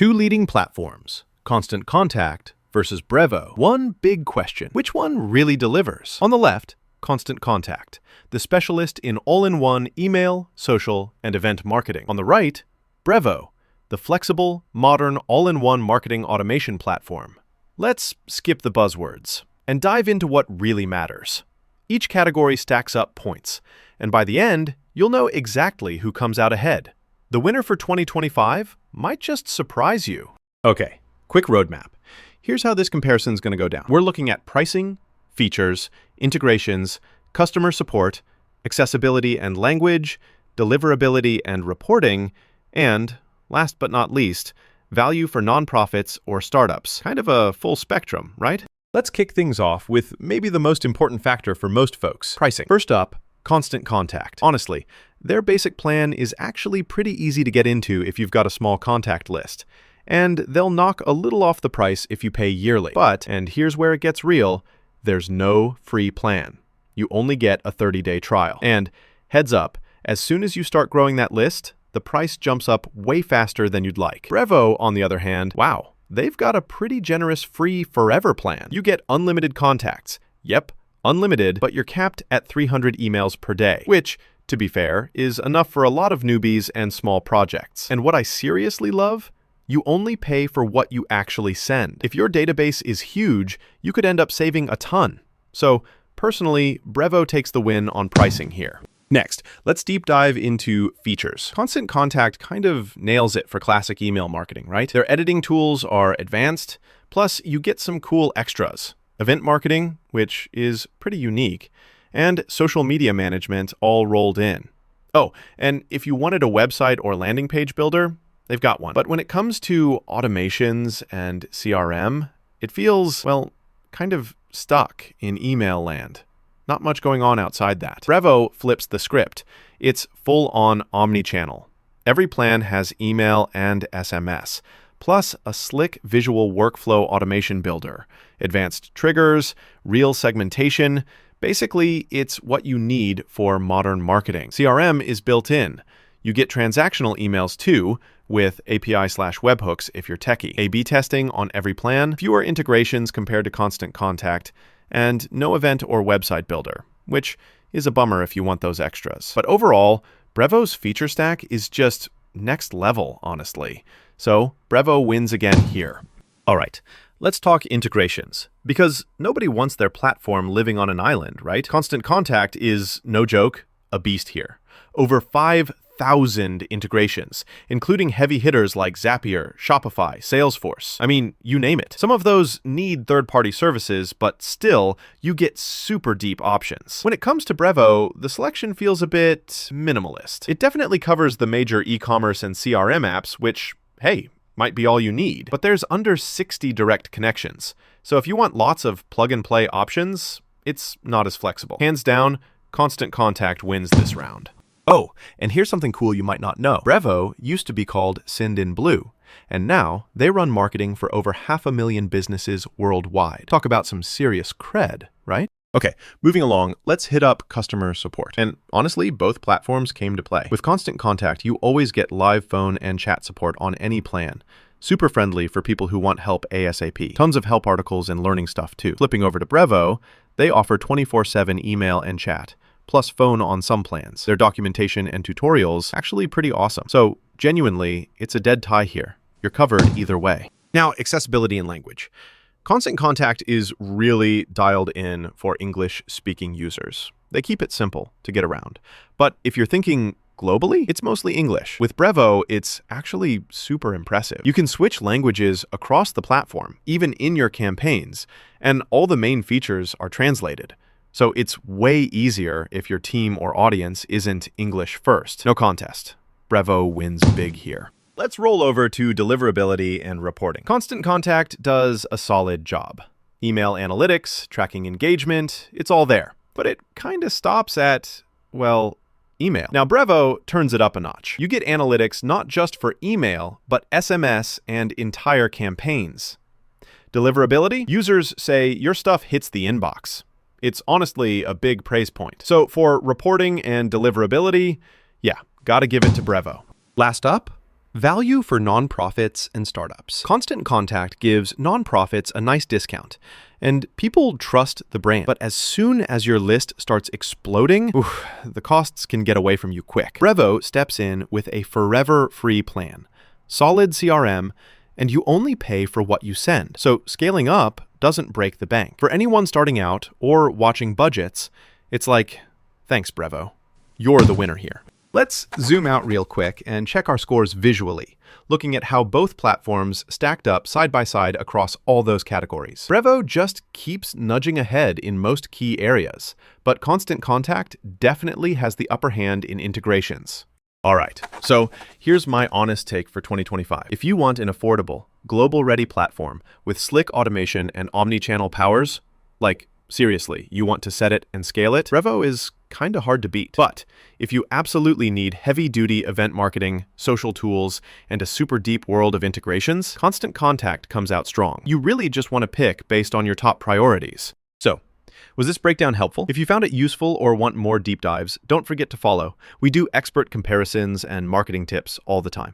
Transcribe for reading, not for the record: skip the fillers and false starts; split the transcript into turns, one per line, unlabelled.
Two leading platforms, Constant Contact versus Brevo. One big question: which one really delivers? On the left, Constant Contact, the specialist in all-in-one email, social, and event marketing. On the right, Brevo, the flexible, modern, all-in-one marketing automation platform. Let's skip the buzzwords and dive into what really matters. Each category stacks up points, and by the end, you'll know exactly who comes out ahead. The winner for 2025 might just surprise you. Okay, quick roadmap. Here's how this comparison is going to go down. We're looking at pricing, features, integrations, customer support, accessibility and language, deliverability and reporting, and, last but not least, value for nonprofits or startups. Kind of a full spectrum, right? Let's kick things off with maybe the most important factor for most folks: pricing. First up, Constant Contact. Honestly, their basic plan is actually pretty easy to get into if you've got a small contact list, and they'll knock a little off the price if you pay yearly. But, and here's where it gets real, there's no free plan. You only get a 30-day trial. And heads up, as soon as you start growing that list, the price jumps up way faster than you'd like. Brevo, on the other hand, wow, they've got a pretty generous free forever plan. You get unlimited contacts. Yep, unlimited, but you're capped at 300 emails per day, which, to be fair, is enough for a lot of newbies and small projects. And what I seriously love? You only pay for what you actually send. If your database is huge, you could end up saving a ton. So, personally, Brevo takes the win on pricing here. Next, let's deep dive into features. Constant Contact kind of nails it for classic email marketing, right? Their editing tools are advanced, plus you get some cool extras. Event marketing, which is pretty unique, and social media management all rolled in. Oh, and if you wanted a website or landing page builder, they've got one. But when it comes to automations and CRM, it feels, well, kind of stuck in email land. Not much going on outside that. Brevo flips the script. It's full-on omni-channel. Every plan has email and SMS, plus a slick visual workflow automation builder, advanced triggers, real segmentation. Basically, it's what you need for modern marketing. CRM is built in. You get transactional emails too, with API/webhooks if you're techie. A/B testing on every plan, fewer integrations compared to Constant Contact, and no event or website builder, which is a bummer if you want those extras. But overall, Brevo's feature stack is just next level, honestly. So Brevo wins again here. All right, let's talk integrations, because nobody wants their platform living on an island, right? Constant Contact is, no joke, a beast here. Over 5,000 integrations, including heavy hitters like Zapier, Shopify, Salesforce. I mean, you name it. Some of those need third-party services, but still, you get super deep options. When it comes to Brevo, the selection feels a bit minimalist. It definitely covers the major e-commerce and CRM apps, which, hey, might be all you need. But there's under 60 direct connections. So if you want lots of plug-and-play options, it's not as flexible. Hands down, Constant Contact wins this round. Oh, and here's something cool you might not know. Brevo used to be called Sendinblue, and now they run marketing for over 500,000 businesses worldwide. Talk about some serious cred, right? Okay, moving along, let's hit up customer support. And honestly, both platforms came to play. With Constant Contact, you always get live phone and chat support on any plan. Super friendly for people who want help ASAP. Tons of help articles and learning stuff too. Flipping over to Brevo, they offer 24/7 email and chat, plus phone on some plans. Their documentation and tutorials actually pretty awesome. So genuinely, it's a dead tie here. You're covered either way. Now, accessibility and language. Constant Contact is really dialed in for English-speaking users. They keep it simple to get around. But if you're thinking globally, it's mostly English. With Brevo, it's actually super impressive. You can switch languages across the platform, even in your campaigns, and all the main features are translated. So it's way easier if your team or audience isn't English first. No contest. Brevo wins big here. Let's roll over to deliverability and reporting. Constant Contact does a solid job. Email analytics, tracking engagement, it's all there. But it kind of stops at, well, email. Now, Brevo turns it up a notch. You get analytics not just for email, but SMS and entire campaigns. Deliverability? Users say your stuff hits the inbox. It's honestly a big praise point. So for reporting and deliverability, yeah, gotta give it to Brevo. Last up, Value for nonprofits and startups. Constant Contact gives nonprofits a nice discount, and people trust the brand. But as soon as your list starts exploding, the costs can get away from you quick. Brevo steps in with a forever free plan, solid CRM, and you only pay for what you send. So scaling up doesn't break the bank. For anyone starting out or watching budgets, it's like, thanks, Brevo. You're the winner here. Let's zoom out real quick and check our scores visually, looking at how both platforms stacked up side by side across all those categories. Brevo just keeps nudging ahead in most key areas, but Constant Contact definitely has the upper hand in integrations. All right, so here's my honest take for 2025. If you want an affordable, global-ready platform with slick automation and omni-channel powers, like seriously, you want to set it and scale it, Brevo is kind of hard to beat. But if you absolutely need heavy-duty event marketing, social tools, and a super deep world of integrations, Constant Contact comes out strong. You really just want to pick based on your top priorities. So, was this breakdown helpful? If you found it useful or want more deep dives, don't forget to follow. We do expert comparisons and marketing tips all the time.